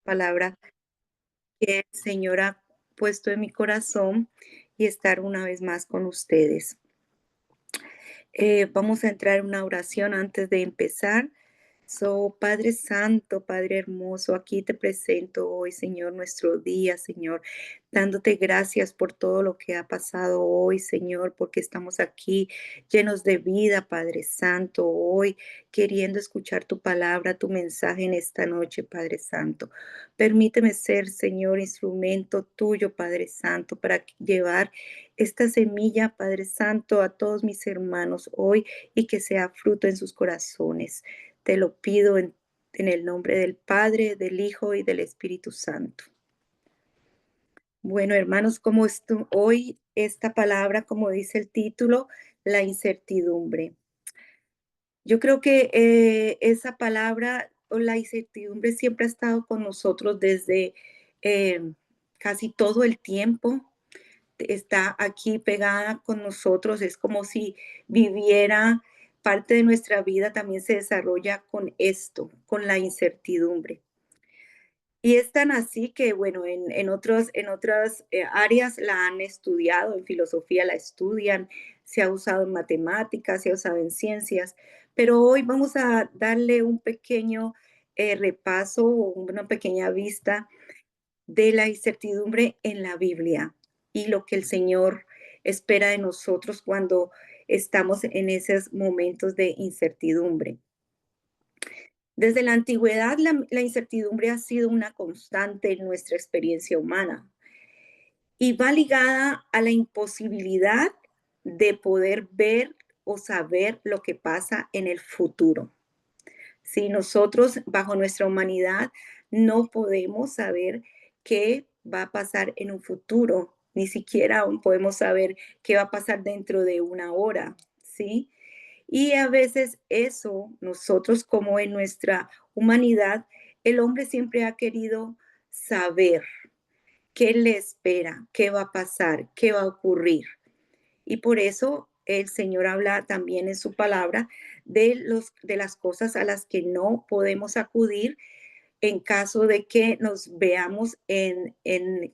Palabra que el Señor ha puesto en mi corazón y estar una vez más con ustedes. Vamos a entrar en una oración antes de empezar. Padre Santo, Padre hermoso, aquí te presento hoy, Señor, nuestro día, Señor, dándote gracias por todo lo que ha pasado hoy, Señor, porque estamos aquí llenos de vida, Padre Santo, hoy queriendo escuchar tu palabra, tu mensaje en esta noche, Padre Santo. Permíteme ser, Señor, instrumento tuyo, Padre Santo, para llevar esta semilla, Padre Santo, a todos mis hermanos hoy y que sea fruto en sus corazones. Te lo pido en el nombre del Padre, del Hijo y del Espíritu Santo. Bueno, hermanos, como esto, hoy esta palabra, como dice el título, la incertidumbre. Yo creo que esa palabra o la incertidumbre siempre ha estado con nosotros desde eh, casi todo el tiempo. Está aquí pegada con nosotros, es como si viviera parte de nuestra vida, también se desarrolla con esto, con la incertidumbre. Y es tan así que, bueno, en otras áreas la han estudiado, en filosofía la estudian, se ha usado en matemáticas, se ha usado en ciencias, pero hoy vamos a darle un pequeño repaso, una pequeña vista de la incertidumbre en la Biblia y lo que el Señor espera de nosotros cuando estamos en esos momentos de incertidumbre. Desde la antigüedad, la incertidumbre ha sido una constante en nuestra experiencia humana y va ligada a la imposibilidad de poder ver o saber lo que pasa en el futuro. Si nosotros, bajo nuestra humanidad, no podemos saber qué va a pasar en un futuro, ni siquiera aún podemos saber qué va a pasar dentro de una hora, ¿sí? Y a veces eso, nosotros como en nuestra humanidad, el hombre siempre ha querido saber qué le espera, qué va a pasar, qué va a ocurrir. Y por eso el Señor habla también en su palabra de las cosas a las que no podemos acudir en caso de que nos veamos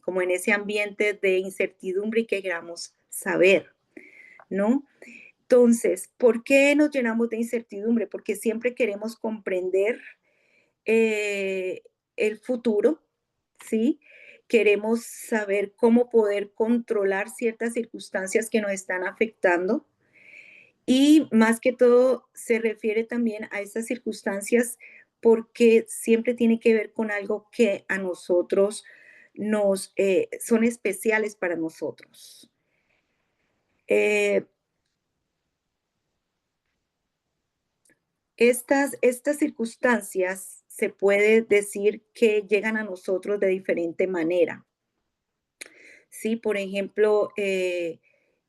como en ese ambiente de incertidumbre y que queramos saber, ¿no? Entonces, ¿por qué nos llenamos de incertidumbre? Porque siempre queremos comprender eh, el futuro, ¿sí? Queremos saber cómo poder controlar ciertas circunstancias que nos están afectando y más que todo se refiere también a esas circunstancias porque siempre tiene que ver con algo que a nosotros son especiales para nosotros. Eh, estas circunstancias se puede decir que llegan a nosotros de diferente manera. Sí, por ejemplo, y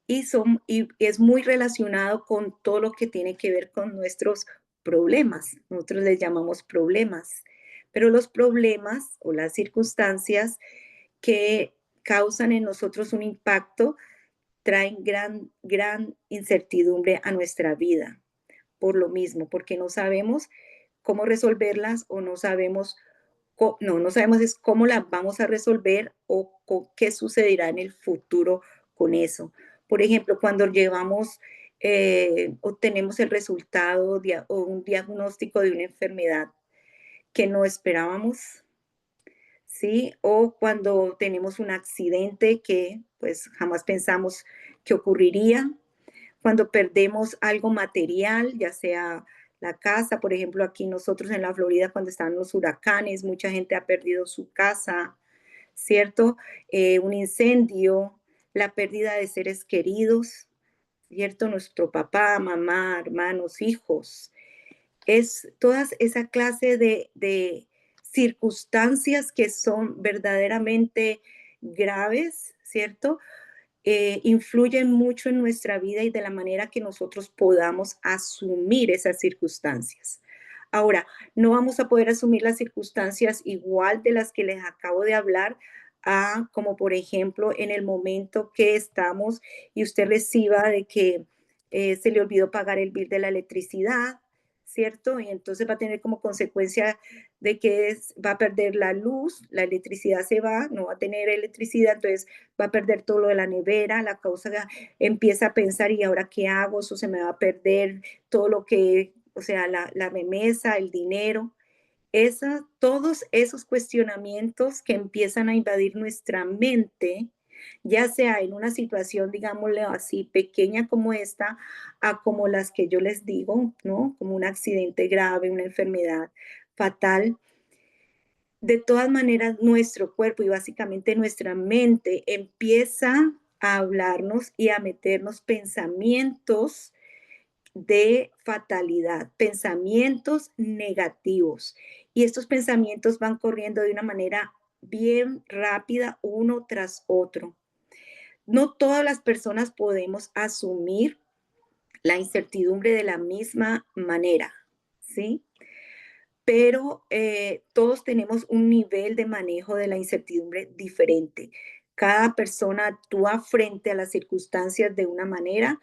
es muy relacionado con todo lo que tiene que ver con nuestros problemas. Nosotros les llamamos problemas, pero los problemas o las circunstancias que causan en nosotros un impacto traen gran incertidumbre a nuestra vida. Por lo mismo, porque no sabemos cómo resolverlas o no sabemos, no sabemos es cómo las vamos a resolver o qué sucederá en el futuro con eso. Por ejemplo, cuando obtenemos el resultado o un diagnóstico de una enfermedad que no esperábamos, ¿sí? O cuando tenemos un accidente que pues jamás pensamos que ocurriría, cuando perdemos algo material, ya sea la casa, por ejemplo, aquí nosotros en la Florida, cuando están los huracanes, mucha gente ha perdido su casa, ¿cierto? Un incendio, la pérdida de seres queridos, ¿cierto? Nuestro papá, mamá, hermanos, hijos. Es toda esa clase de circunstancias que son verdaderamente graves, ¿cierto? Influyen mucho en nuestra vida y de la manera que nosotros podamos asumir esas circunstancias. Ahora, no vamos a poder asumir las circunstancias igual de las que les acabo de hablar, como por ejemplo en el momento que estamos y usted reciba de que se le olvidó pagar el bill de la electricidad, ¿cierto? Y entonces va a tener como consecuencia de que va a perder la luz, la electricidad se va, no va a tener electricidad, entonces va a perder todo lo de la nevera, la causa empieza a pensar, ¿y ahora qué hago? Eso se me va a perder, todo lo que, o sea, la remesa, el dinero. Todos esos cuestionamientos que empiezan a invadir nuestra mente, ya sea en una situación, digámosle así, pequeña como esta, a como las que yo les digo, ¿no? Como un accidente grave, una enfermedad fatal. De todas maneras, nuestro cuerpo y básicamente nuestra mente empieza a hablarnos y a meternos pensamientos de fatalidad, pensamientos negativos. Y estos pensamientos van corriendo de una manera bien rápida, uno tras otro. No todas las personas podemos asumir la incertidumbre de la misma manera, ¿sí? Pero todos tenemos un nivel de manejo de la incertidumbre diferente. Cada persona actúa frente a las circunstancias de una manera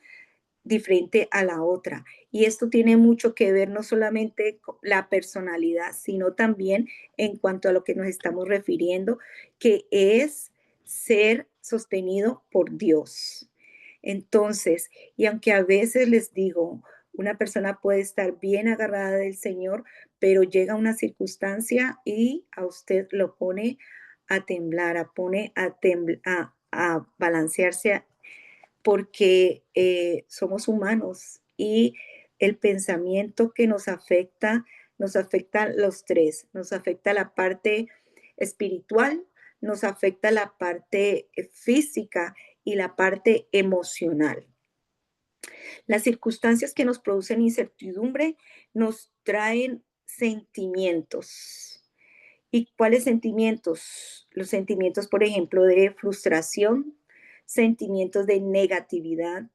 diferente a la otra. Y esto tiene mucho que ver no solamente con la personalidad, sino también en cuanto a lo que nos estamos refiriendo, que es ser sostenido por Dios. Entonces, y aunque a veces les digo, una persona puede estar bien agarrada del Señor, pero llega una circunstancia y a usted lo pone a temblar, a balancearse porque somos humanos y el pensamiento que nos afecta los tres, nos afecta la parte espiritual, nos afecta la parte física y la parte emocional. Las circunstancias que nos producen incertidumbre nos traen sentimientos. ¿Y cuáles sentimientos? Los sentimientos, por ejemplo, de frustración, sentimientos de negatividad,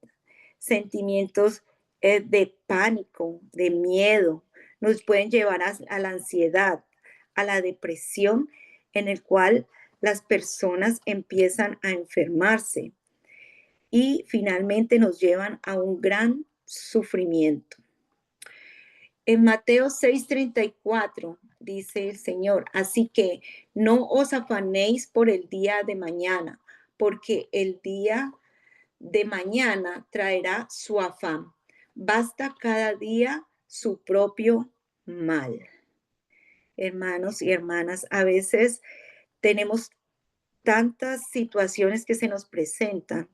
sentimientos de pánico, de miedo, nos pueden llevar a la ansiedad, a la depresión, en el cual las personas empiezan a enfermarse y finalmente nos llevan a un gran sufrimiento. En Mateo 6:34 dice el Señor, así que no os afanéis por el día de mañana, porque el día de mañana traerá su afán. Basta cada día su propio mal. Hermanos y hermanas, a veces tenemos tantas situaciones que se nos presentan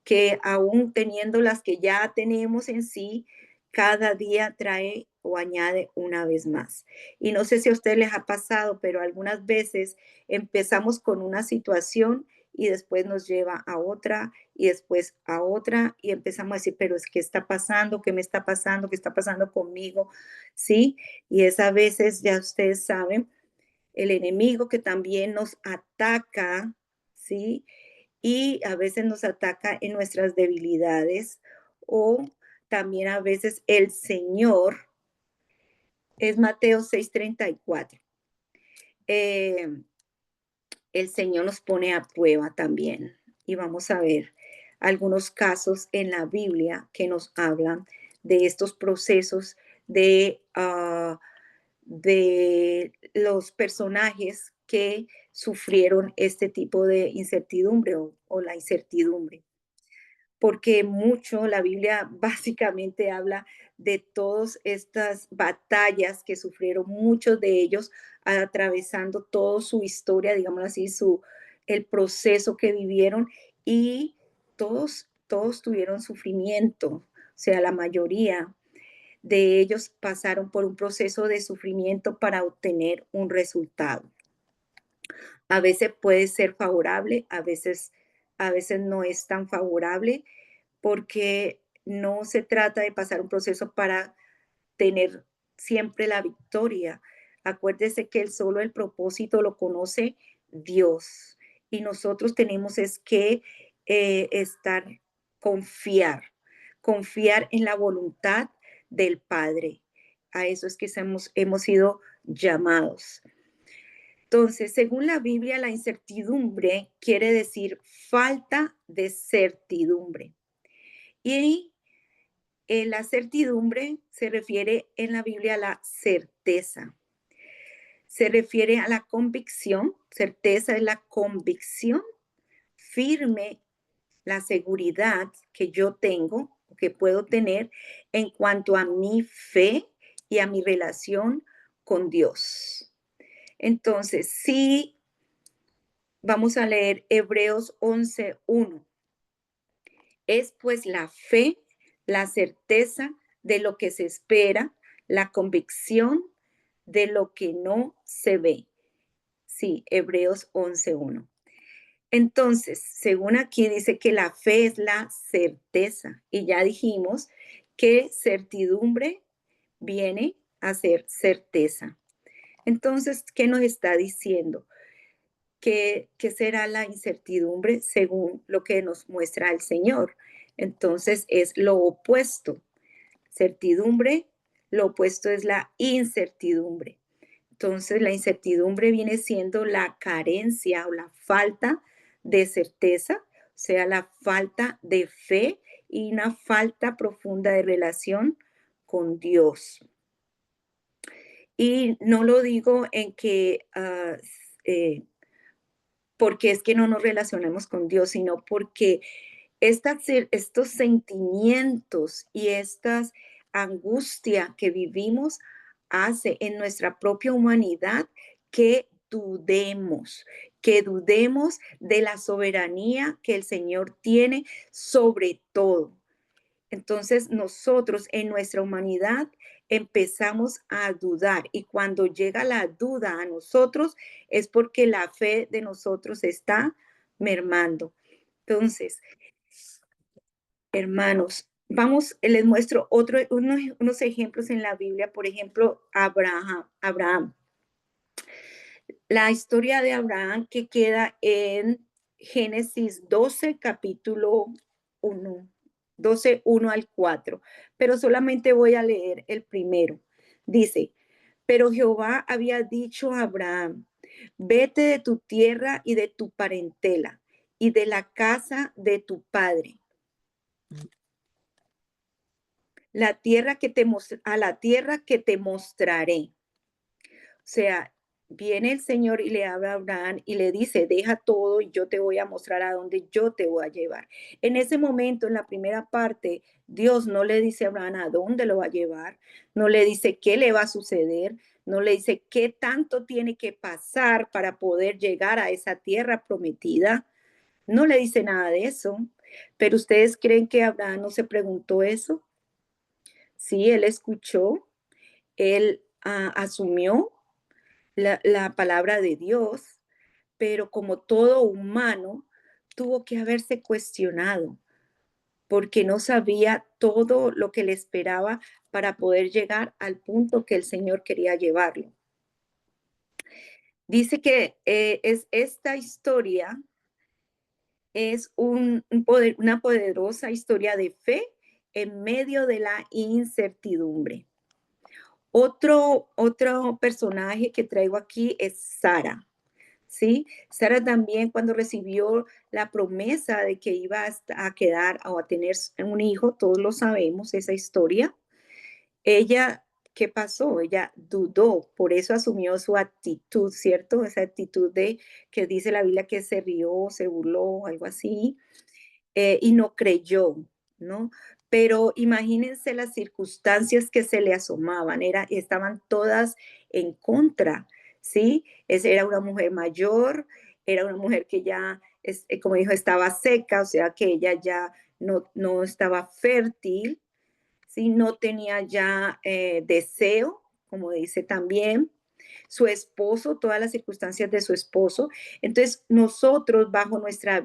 que aún teniendo las que ya tenemos en sí, cada día trae o añade una vez más. Y no sé si a ustedes les ha pasado, pero algunas veces empezamos con una situación y después nos lleva a otra y después a otra y empezamos a decir, pero es que está pasando, ¿qué me está pasando? ¿Qué está pasando conmigo? ¿Sí? Y es a veces, ya ustedes saben, el enemigo que también nos ataca, ¿sí? Y a veces nos ataca en nuestras debilidades o también a veces el Señor, es Mateo 6:34. Eh, el Señor nos pone a prueba también y vamos a ver algunos casos en la Biblia que nos hablan de estos procesos de los personajes que sufrieron este tipo de incertidumbre o la incertidumbre. Porque mucho la Biblia básicamente habla de todas estas batallas que sufrieron muchos de ellos atravesando toda su historia, digamos así, el proceso que vivieron y todos tuvieron sufrimiento, o sea, la mayoría de ellos pasaron por un proceso de sufrimiento para obtener un resultado. A veces puede ser favorable, a veces no es tan favorable, porque no se trata de pasar un proceso para tener siempre la victoria. Acuérdese que solo el propósito lo conoce Dios y nosotros tenemos es que estar, confiar, confiar en la voluntad del Padre. A eso es que hemos sido llamados. Entonces, según la Biblia, la incertidumbre quiere decir falta de certidumbre. Y la certidumbre se refiere en la Biblia a la certeza. se refiere a la convicción. Certeza es la convicción firme, la seguridad que yo tengo, que puedo tener en cuanto a mi fe y a mi relación con Dios. Entonces, sí, vamos a leer Hebreos 11:1. Es pues la fe, la certeza de lo que se espera, la convicción de lo que no se ve. Sí, Hebreos 11:1. Entonces, según aquí dice que la fe es la certeza y ya dijimos que certidumbre viene a ser certeza. Entonces, ¿qué nos está diciendo? ¿Qué será la incertidumbre según lo que nos muestra el Señor? Entonces, es lo opuesto. Certidumbre, lo opuesto es la incertidumbre. Entonces, la incertidumbre viene siendo la carencia o la falta de certeza, o sea, la falta de fe y una falta profunda de relación con Dios. Y no lo digo en que eh, porque es que no nos relacionemos con Dios, sino porque estos sentimientos y estas angustia que vivimos hace en nuestra propia humanidad que dudemos de la soberanía que el Señor tiene sobre todo. Entonces nosotros en nuestra humanidad empezamos a dudar y cuando llega la duda a nosotros es porque la fe de nosotros está mermando. Entonces, hermanos, vamos, les muestro unos ejemplos en la Biblia, por ejemplo, Abraham. La historia de Abraham que queda en Génesis 12, capítulo 1, 12, 1 al 4, pero solamente voy a leer el primero. Dice, pero Jehová había dicho a Abraham, vete de tu tierra y de tu parentela y de la casa de tu padre, a la tierra que te mostraré. O sea, viene el Señor y le habla a Abraham y le dice, deja todo y yo te voy a mostrar a dónde yo te voy a llevar. En ese momento, en la primera parte, Dios no le dice a Abraham a dónde lo va a llevar, no le dice qué le va a suceder, no le dice qué tanto tiene que pasar para poder llegar a esa tierra prometida, no le dice nada de eso. Pero ustedes creen que Abraham no se preguntó eso? Sí, él escuchó, él asumió la palabra de Dios, pero como todo humano, tuvo que haberse cuestionado porque no sabía todo lo que le esperaba para poder llegar al punto que el Señor quería llevarlo. Dice que esta historia es una poderosa historia de fe en medio de la incertidumbre. Otro personaje que traigo aquí es Sara. ¿Sí? Sara también cuando recibió la promesa de que iba a quedar o a tener un hijo, todos lo sabemos, esa historia, ella, ¿qué pasó? Ella dudó, por eso asumió su actitud, ¿cierto? Esa actitud de que dice la Biblia que se rió, se burló, algo así, y no creyó, ¿no? Pero imagínense las circunstancias que se le asomaban, estaban todas en contra, ¿sí? Era una mujer mayor, era una mujer que ya, como dijo, estaba seca, o sea que ella ya no estaba fértil, ¿sí? No tenía ya deseo, como dice también, su esposo, todas las circunstancias de su esposo. Entonces, nosotros bajo nuestra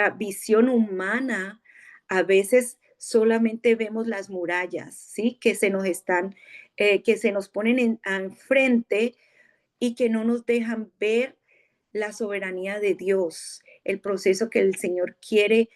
visión humana, a veces solamente vemos las murallas, ¿sí? Que se nos ponen enfrente y que no nos dejan ver la soberanía de Dios, el proceso que el Señor quiere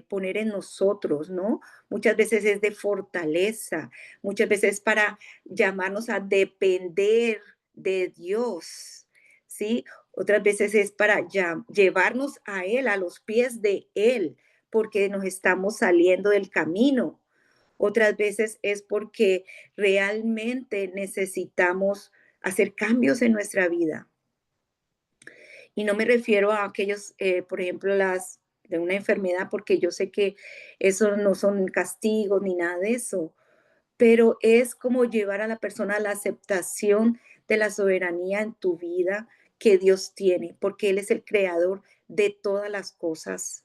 poner en nosotros, ¿no? Muchas veces es de fortaleza, muchas veces para llamarnos a depender de Dios, ¿sí? Otras veces es para llevarnos a Él, a los pies de Él, porque nos estamos saliendo del camino, otras veces es porque realmente necesitamos hacer cambios en nuestra vida. Y no me refiero a aquellos, por ejemplo, las de una enfermedad, porque yo sé que eso no son castigos ni nada de eso, pero es como llevar a la persona a la aceptación de la soberanía en tu vida que Dios tiene, porque Él es el creador de todas las cosas.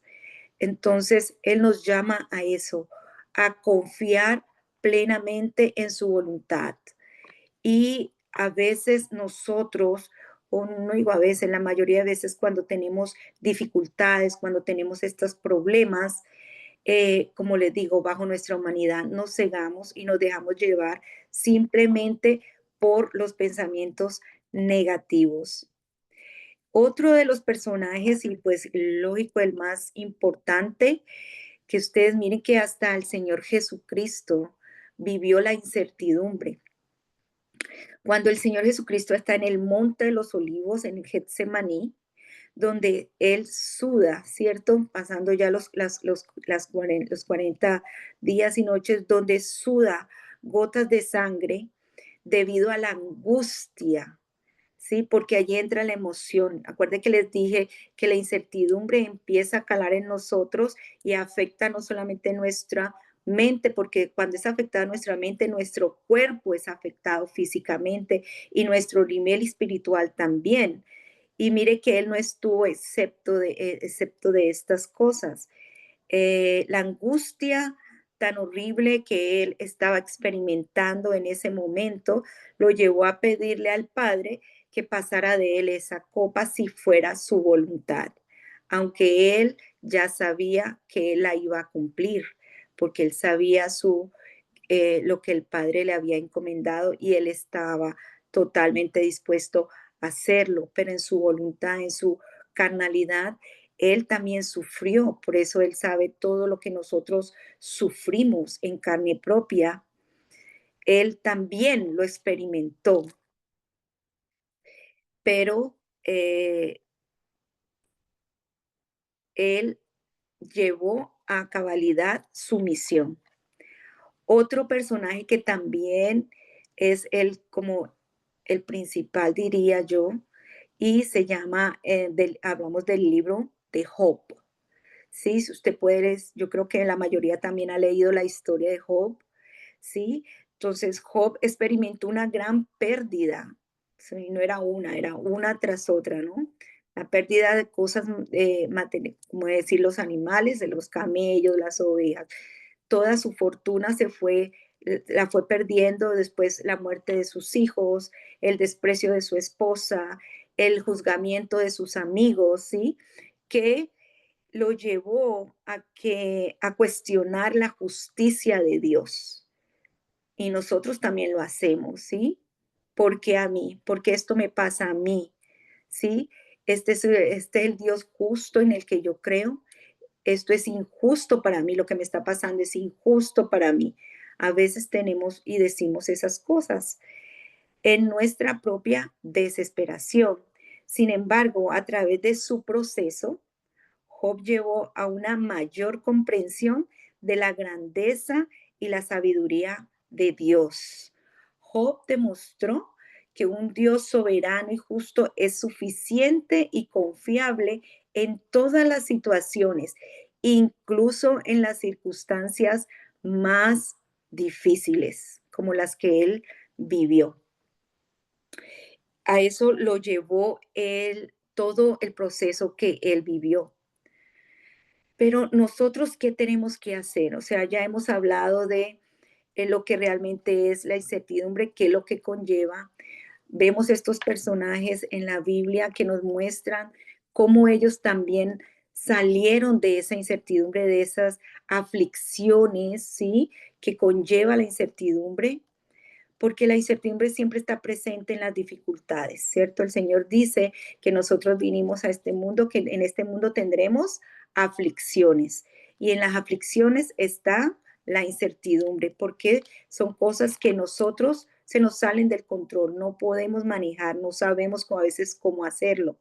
Entonces, Él nos llama a eso, a confiar plenamente en su voluntad. Y a veces nosotros, o no digo a veces, la mayoría de veces cuando tenemos dificultades, cuando tenemos estos problemas, como les digo, bajo nuestra humanidad, nos cegamos y nos dejamos llevar simplemente por los pensamientos negativos. Otro de los personajes, y pues lógico, el más importante, que ustedes miren que hasta el Señor Jesucristo vivió la incertidumbre. Cuando el Señor Jesucristo está en el monte de los olivos, en el Getsemaní, donde él suda, ¿cierto? Pasando ya los 40 días y noches, donde suda gotas de sangre debido a la angustia, ¿sí? Porque allí entra la emoción. Acuérdense que les dije que la incertidumbre empieza a calar en nosotros y afecta no solamente nuestra mente, porque cuando es afectada nuestra mente, nuestro cuerpo es afectado físicamente y nuestro nivel espiritual también. Y mire que él no estuvo excepto de estas cosas. La angustia tan horrible que él estaba experimentando en ese momento lo llevó a pedirle al Padre que pasara de él esa copa si fuera su voluntad, aunque él ya sabía que él la iba a cumplir, porque él sabía lo que el Padre le había encomendado y él estaba totalmente dispuesto a hacerlo, pero en su voluntad, en su carnalidad, él también sufrió, por eso él sabe todo lo que nosotros sufrimos en carne propia, él también lo experimentó, pero él llevó a cabalidad su misión. Otro personaje que también es el como el principal, diría yo, y se llama, hablamos del libro de Job. Sí, si usted puede, yo creo que la mayoría también ha leído la historia de Job, ¿sí? Entonces, Job experimentó una gran pérdida, sí, no era una, era una tras otra, ¿no? La pérdida de cosas, como decir, los animales, de los camellos, las ovejas, toda su fortuna la fue perdiendo, después la muerte de sus hijos, el desprecio de su esposa, el juzgamiento de sus amigos, ¿sí? Que lo llevó a cuestionar la justicia de Dios. Y nosotros también lo hacemos, ¿sí? ¿Por qué a mí? ¿Por qué esto me pasa a mí? ¿Sí? Este es el Dios justo en el que yo creo. Esto es injusto para mí, lo que me está pasando es injusto para mí. A veces tenemos y decimos esas cosas en nuestra propia desesperación. Sin embargo, a través de su proceso, Job llevó a una mayor comprensión de la grandeza y la sabiduría de Dios. Job demostró que un Dios soberano y justo es suficiente y confiable en todas las situaciones, incluso en las circunstancias más difíciles, como las que él vivió. A eso lo llevó todo el proceso que él vivió. Pero nosotros, ¿qué tenemos que hacer? O sea, ya hemos hablado de lo que realmente es la incertidumbre, qué es lo que conlleva. Vemos estos personajes en la Biblia que nos muestran cómo ellos también salieron de esa incertidumbre, de esas aflicciones, ¿sí? Que conlleva la incertidumbre, porque la incertidumbre siempre está presente en las dificultades, ¿cierto? El Señor dice que nosotros vinimos a este mundo, que en este mundo tendremos aflicciones y en las aflicciones está la incertidumbre, porque son cosas que nosotros se nos salen del control, no podemos manejar, no sabemos a veces cómo hacerlo.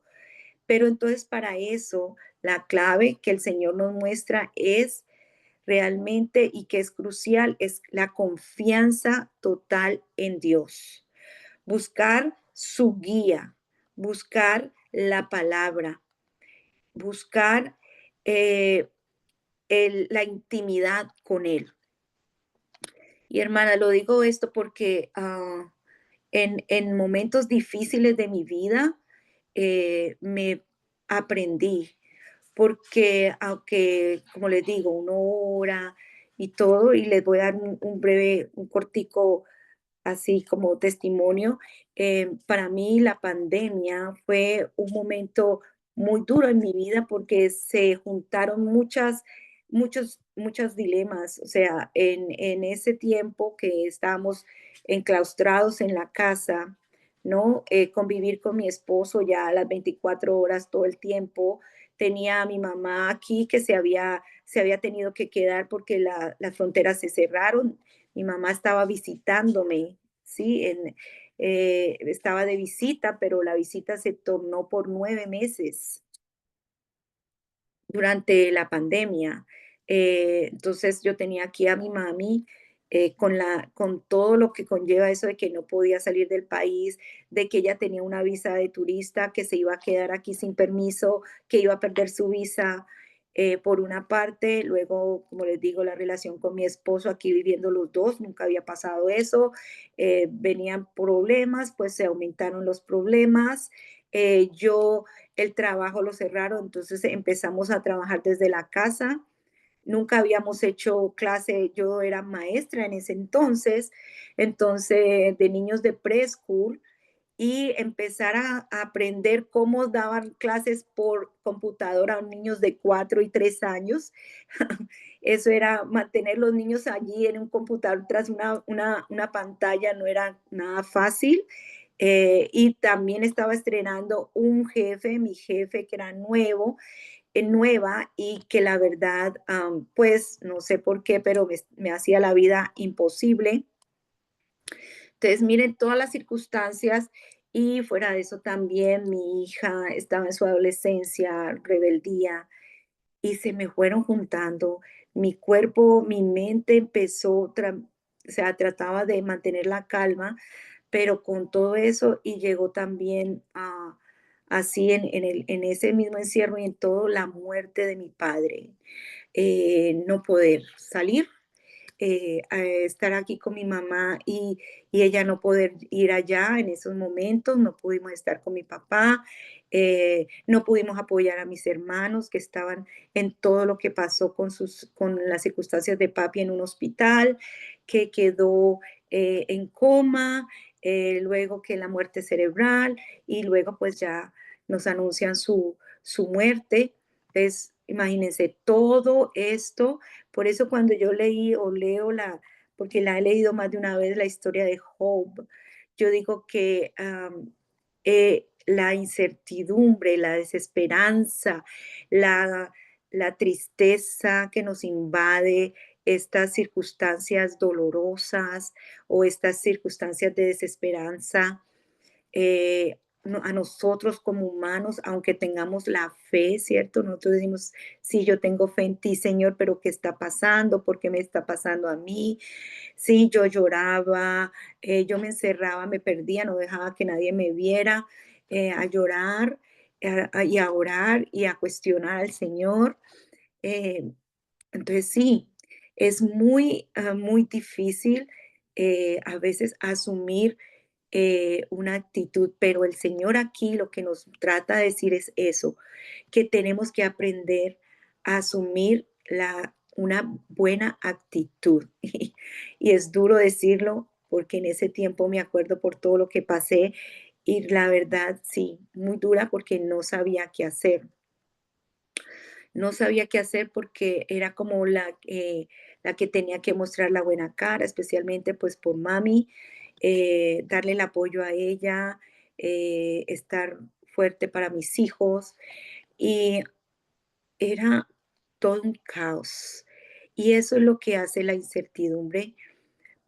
Pero entonces para eso la clave que el Señor nos muestra es realmente y que es crucial es la confianza total en Dios. Buscar su guía, buscar la palabra, buscar eh, la intimidad con Él. Y hermana, lo digo esto porque en momentos difíciles de mi vida me aprendí, porque aunque, como les digo, uno ora y todo, y les voy a dar un breve, un cortico así como testimonio, para mí la pandemia fue un momento muy duro en mi vida porque se juntaron muchos dilemas. O sea, en ese tiempo que estábamos enclaustrados en la casa, ¿no? Convivir con mi esposo ya a las 24 horas todo el tiempo. Tenía a mi mamá aquí que se había tenido que quedar porque las fronteras se cerraron. Mi mamá estaba visitándome, ¿sí? Estaba de visita, pero la visita se tornó por 9 meses durante la pandemia. Entonces yo tenía aquí a mi mami con todo lo que conlleva eso de que no podía salir del país, de que ella tenía una visa de turista, que se iba a quedar aquí sin permiso, que iba a perder su visa. Por una parte, luego, como les digo, la relación con mi esposo aquí viviendo los dos, nunca había pasado eso. Venían problemas, pues se aumentaron los problemas. Yo el trabajo lo cerraron, entonces empezamos a trabajar desde la casa. Nunca habíamos hecho clase, yo era maestra en ese entonces de niños de preschool y empezar a aprender cómo daban clases por computadora a niños de 4 y 3 años. Eso era mantener los niños allí en un computador tras una pantalla, no era nada fácil. Y también estaba estrenando un jefe, mi jefe que era nueva y que la verdad, pues no sé por qué, pero me hacía la vida imposible. Entonces, miren todas las circunstancias y fuera de eso también mi hija estaba en su adolescencia, rebeldía, y se me fueron juntando. Mi cuerpo, mi mente empezó, o sea, trataba de mantener la calma, pero con todo eso y llegó también así en ese mismo encierro y en todo la muerte de mi padre. No poder salir, a estar aquí con mi mamá y ella no poder ir allá en esos momentos, no pudimos estar con mi papá, no pudimos apoyar a mis hermanos que estaban en todo lo que pasó con las circunstancias de papi en un hospital, que quedó en coma, luego que la muerte cerebral y luego pues ya nos anuncian su muerte. Entonces, imagínense todo esto. Por eso cuando yo leí o leo porque la he leído más de una vez, la historia de Job, yo digo que la incertidumbre, la desesperanza, la, la tristeza que nos invade, estas circunstancias dolorosas o estas circunstancias de desesperanza, a nosotros como humanos, aunque tengamos la fe, ¿cierto? Nosotros decimos, sí, yo tengo fe en ti, Señor, pero ¿qué está pasando? ¿Por qué me está pasando a mí? Sí, yo lloraba, yo me encerraba, me perdía, no dejaba que nadie me viera, a llorar y a orar y a cuestionar al Señor. Eh, entonces sí, es muy difícil a veces asumir una actitud, pero el Señor aquí lo que nos trata de decir es eso, que tenemos que aprender a asumir una buena actitud. Y es duro decirlo porque en ese tiempo me acuerdo por todo lo que pasé y la verdad sí, muy dura porque no sabía qué hacer. No sabía qué hacer porque era como la que tenía que mostrar la buena cara, especialmente pues por mami, darle el apoyo a ella, estar fuerte para mis hijos. Y era todo un caos. Y eso es lo que hace la incertidumbre,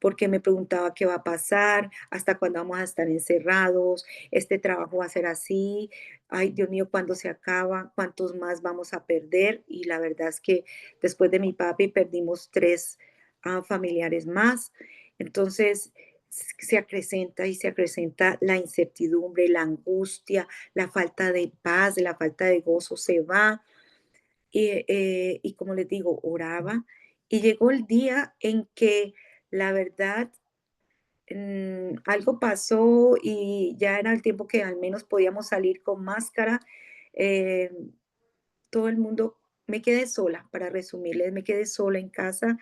porque me preguntaba qué va a pasar, hasta cuándo vamos a estar encerrados, este trabajo va a ser así, ay Dios mío, ¿cuándo se acaba? ¿Cuántos más vamos a perder? Y la verdad es que después de mi papi perdimos tres familiares más. Entonces se acrecenta y se acrecenta la incertidumbre, la angustia, la falta de paz, la falta de gozo se va. Y como les digo, oraba y llegó el día en que la verdad algo pasó y ya era el tiempo que al menos podíamos salir con máscara. eh, Todo el mundo, me quedé sola, para resumirles, me quedé sola en casa.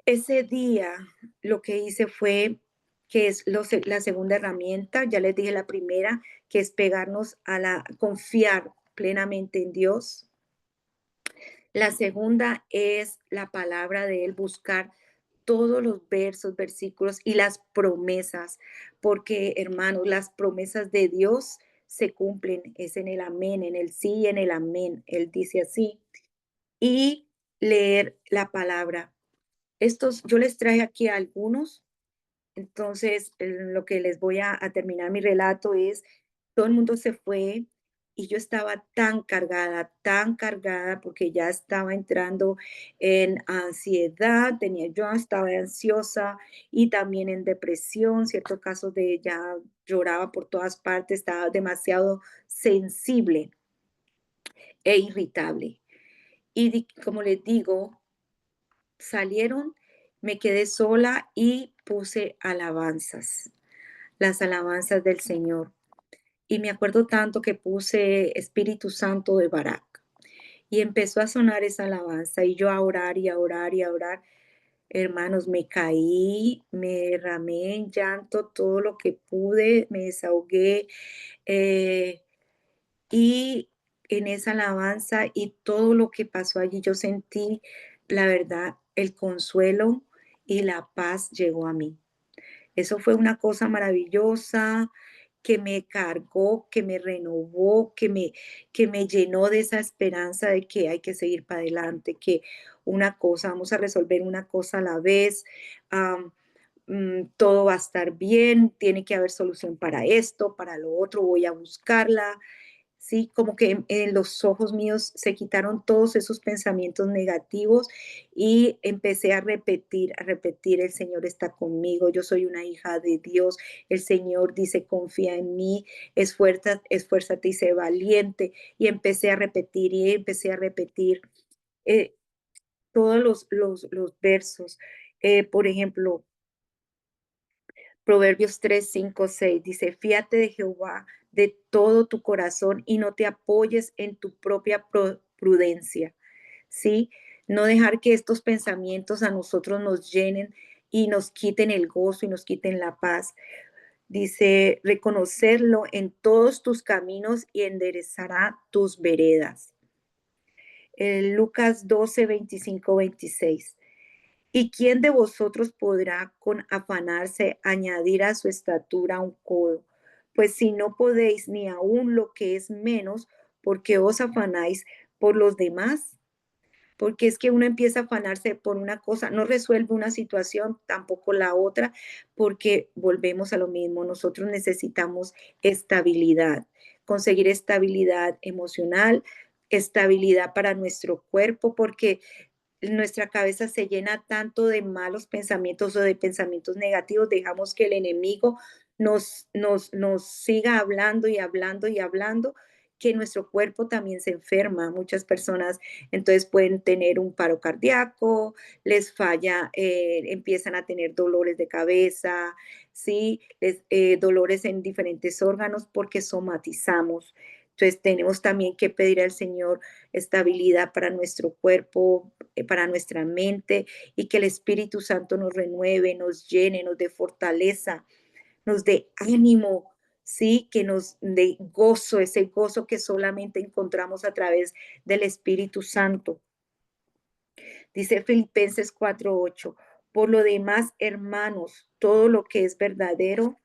Ese día lo que hice fue, que es la segunda herramienta, ya les dije la primera, que es pegarnos a confiar plenamente en Dios. La segunda es la palabra de Él, buscar todos los versos, versículos y las promesas, porque hermanos, las promesas de Dios se cumplen, es en el amén, en el sí y en el amén. Él dice así. Y leer la palabra. Estos, yo les traje aquí algunos. Entonces, lo que les voy a terminar mi relato es, todo el mundo se fue y yo estaba tan cargada, porque ya estaba entrando en ansiedad, yo estaba ansiosa y también en depresión, ciertos casos de ya lloraba por todas partes, estaba demasiado sensible e irritable. Y como les digo, salieron, me quedé sola y puse alabanzas, las alabanzas del Señor. Y me acuerdo tanto que puse Espíritu Santo de Barak. Y empezó a sonar esa alabanza y yo a orar y a orar y a orar. Hermanos, me caí, me derramé en llanto todo lo que pude, me desahogué. eh, y en esa alabanza y todo lo que pasó allí, yo sentí, la verdad, el consuelo y la paz llegó a mí. Eso fue una cosa maravillosa que me cargó, que me renovó, que me llenó de esa esperanza de que hay que seguir para adelante, que una cosa, vamos a resolver una cosa a la vez, am, todo va a estar bien, tiene que haber solución para esto, para lo otro, voy a buscarla. Sí, como que en los ojos míos se quitaron todos esos pensamientos negativos y empecé a repetir, el Señor está conmigo, yo soy una hija de Dios, el Señor dice, confía en mí, esfuérzate y sé valiente. Y empecé a repetir y empecé a repetir eh, todos los versos. Por ejemplo, Proverbios 3 5 6 dice, fíate de Jehová de todo tu corazón y no te apoyes en tu propia prudencia, ¿sí? No dejar que estos pensamientos a nosotros nos llenen y nos quiten el gozo y nos quiten la paz. Dice, reconocerlo en todos tus caminos y enderezará tus veredas. Lucas 12 25 26. ¿Y quién de vosotros podrá con afanarse añadir a su estatura un codo? Pues si no podéis ni aun lo que es menos, porque os afanáis por los demás. Porque es que uno empieza a afanarse por una cosa, no resuelve una situación, tampoco la otra, porque volvemos a lo mismo. Nosotros necesitamos estabilidad, conseguir estabilidad emocional, estabilidad para nuestro cuerpo, porque nuestra cabeza se llena tanto de malos pensamientos o de pensamientos negativos, dejamos que el enemigo nos siga hablando y hablando y hablando, que nuestro cuerpo también se enferma. Muchas personas entonces pueden tener un paro cardíaco, les falla, empiezan a tener dolores de cabeza, ¿sí? Dolores en diferentes órganos porque somatizamos. Entonces tenemos también que pedir al Señor estabilidad para nuestro cuerpo, para nuestra mente y que el Espíritu Santo nos renueve, nos llene, nos dé fortaleza, nos dé ánimo, sí, que nos dé gozo, ese gozo que solamente encontramos a través del Espíritu Santo. Dice Filipenses 4:8. Por lo demás, hermanos, todo lo que es verdadero,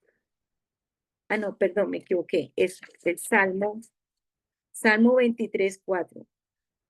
no, perdón, me equivoqué, es el Salmo 23:4.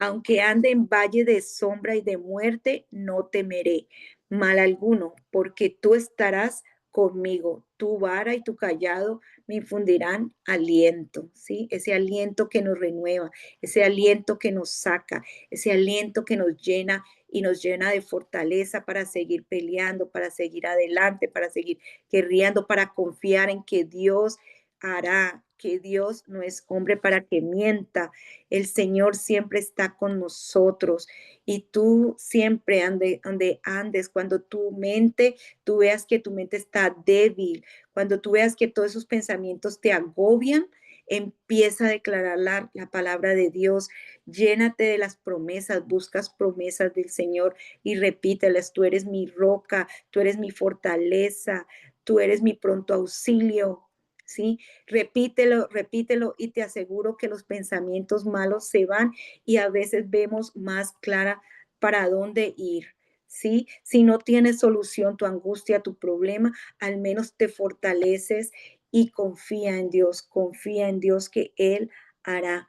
Aunque ande en valle de sombra y de muerte, no temeré, mal alguno, porque tú estarás conmigo. Tu vara y tu callado me infundirán aliento, ¿sí? Ese aliento que nos renueva, ese aliento que nos saca, ese aliento que nos llena y nos llena de fortaleza para seguir peleando, para seguir adelante, para seguir guerreando, para confiar en que Dios hará, que Dios no es hombre para que mienta. El Señor siempre está con nosotros y tú siempre donde andes, cuando tu mente, tú veas que tu mente está débil, cuando tú veas que todos esos pensamientos te agobian, empieza a declarar la palabra de Dios, llénate de las promesas, buscas promesas del Señor y repítelas, tú eres mi roca, tú eres mi fortaleza, tú eres mi pronto auxilio. ¿Sí? Repítelo, repítelo y te aseguro que los pensamientos malos se van y a veces vemos más clara para dónde ir. ¿Sí? Si no tienes solución, tu angustia, tu problema, al menos te fortaleces y confía en Dios que Él hará.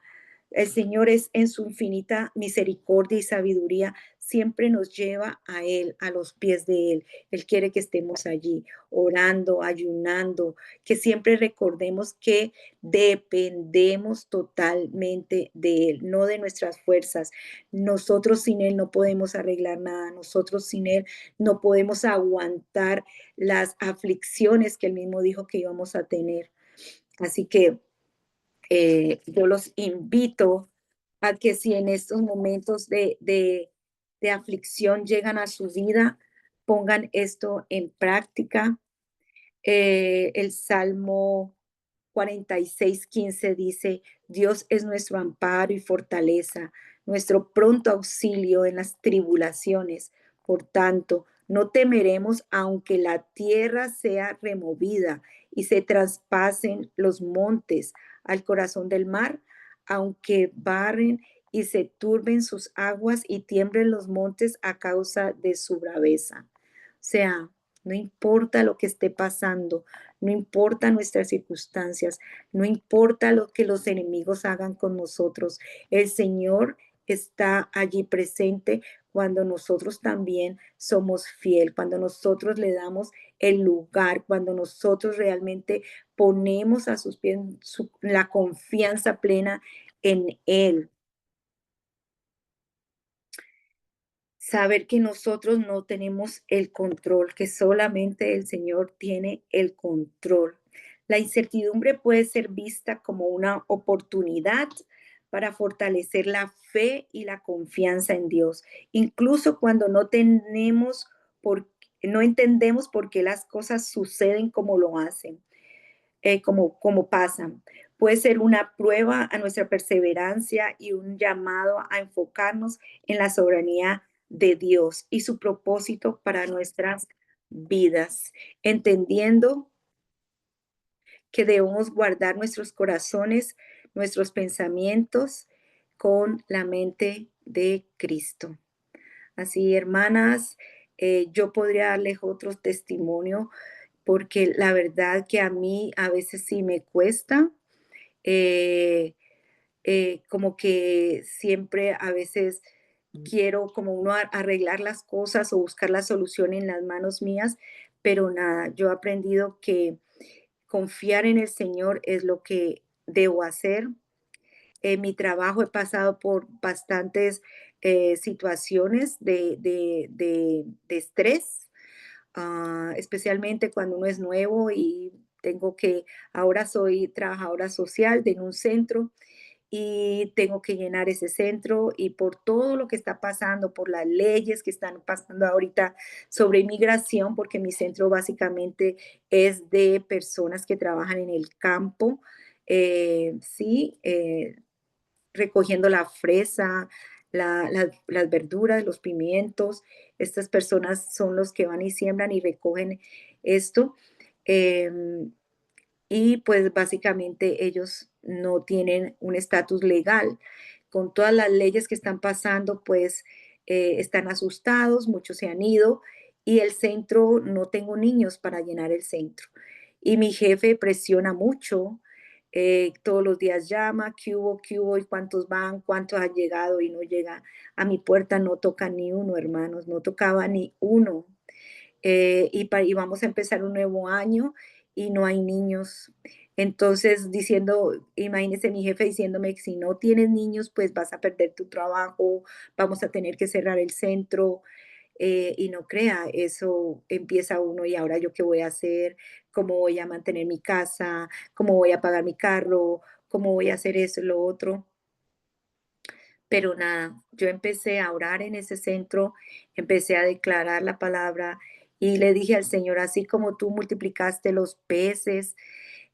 El Señor es en su infinita misericordia y sabiduría, siempre nos lleva a Él, a los pies de Él. Él quiere que estemos allí, orando, ayunando, que siempre recordemos que dependemos totalmente de Él, no de nuestras fuerzas. Nosotros sin Él no podemos arreglar nada, nosotros sin Él no podemos aguantar las aflicciones que Él mismo dijo que íbamos a tener. Así que yo los invito a que si en estos momentos de aflicción llegan a su vida, pongan esto en práctica. El Salmo 46:15 dice, Dios es nuestro amparo y fortaleza, nuestro pronto auxilio en las tribulaciones. Por tanto, no temeremos aunque la tierra sea removida y se traspasen los montes al corazón del mar, aunque barren y se turben sus aguas y tiemblen los montes a causa de su braveza. O sea, no importa lo que esté pasando, no importa nuestras circunstancias, no importa lo que los enemigos hagan con nosotros, el Señor está allí presente cuando nosotros también somos fiel, cuando nosotros le damos el lugar, cuando nosotros realmente ponemos a sus pies la confianza plena en Él. Saber que nosotros no tenemos el control, que solamente el Señor tiene el control. La incertidumbre puede ser vista como una oportunidad para fortalecer la fe y la confianza en Dios, incluso cuando no entendemos por qué las cosas suceden como lo hacen, como pasan. Puede ser una prueba a nuestra perseverancia y un llamado a enfocarnos en la soberanía de Dios y su propósito para nuestras vidas, entendiendo que debemos guardar nuestros corazones, nuestros pensamientos con la mente de Cristo. Así, hermanas, yo podría darles otro testimonio porque la verdad que a mí a veces sí me cuesta, eh, como que siempre a veces quiero como uno arreglar las cosas o buscar la solución en las manos mías, pero nada, yo he aprendido que confiar en el Señor es lo que debo hacer. En mi trabajo he pasado por bastantes situaciones de estrés, especialmente cuando uno es nuevo y tengo que, ahora soy trabajadora social de un centro y tengo que llenar ese centro y por todo lo que está pasando, por las leyes que están pasando ahorita sobre inmigración, porque mi centro básicamente es de personas que trabajan en el campo, sí, recogiendo la fresa, las verduras, los pimientos. Estas personas son los que van y siembran y recogen esto. em, y pues básicamente ellos no tienen un estatus legal. Con todas las leyes que están pasando, pues están asustados, muchos se han ido y el centro, no tengo niños para llenar el centro. Y mi jefe presiona mucho, todos los días llama, qué hubo y cuántos van, cuántos han llegado y no llega a mi puerta, no toca ni uno, hermanos, no tocaba ni uno. y vamos a empezar un nuevo año y no hay niños. Entonces, diciendo, imagínese mi jefe diciéndome que si no tienes niños, pues vas a perder tu trabajo, vamos a tener que cerrar el centro. Y no crea, eso empieza uno y ahora yo qué voy a hacer, cómo voy a mantener mi casa, cómo voy a pagar mi carro, cómo voy a hacer eso y lo otro. Pero nada, yo empecé a orar en ese centro, empecé a declarar la palabra y le dije al Señor, así como tú multiplicaste los peces,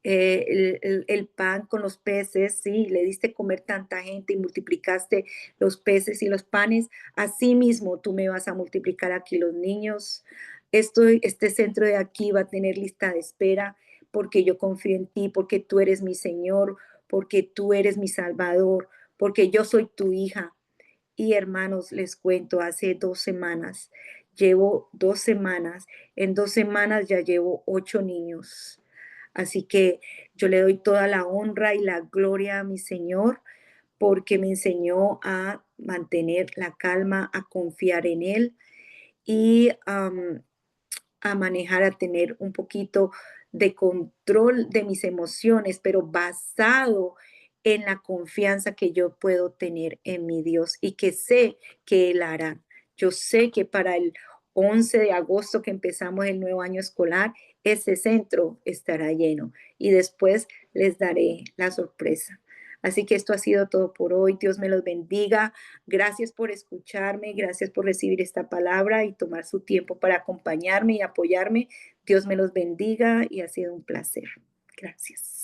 el pan con los peces, sí, le diste comer tanta gente y multiplicaste los peces y los panes, así mismo tú me vas a multiplicar aquí los niños. Este centro de aquí va a tener lista de espera porque yo confío en ti, porque tú eres mi Señor, porque tú eres mi Salvador, porque yo soy tu hija. Y hermanos, les cuento, hace 2 semanas, llevo 2 semanas, en 2 semanas ya llevo 8 niños. Así que yo le doy toda la honra y la gloria a mi Señor porque me enseñó a mantener la calma, a confiar en Él y a manejar, a tener un poquito de control de mis emociones, pero basado en la confianza que yo puedo tener en mi Dios y que sé que Él hará. Yo sé que para el 11 de agosto que empezamos el nuevo año escolar, ese centro estará lleno y después les daré la sorpresa. Así que esto ha sido todo por hoy. Dios me los bendiga. Gracias por escucharme, gracias por recibir esta palabra y tomar su tiempo para acompañarme y apoyarme. Dios me los bendiga y ha sido un placer. Gracias.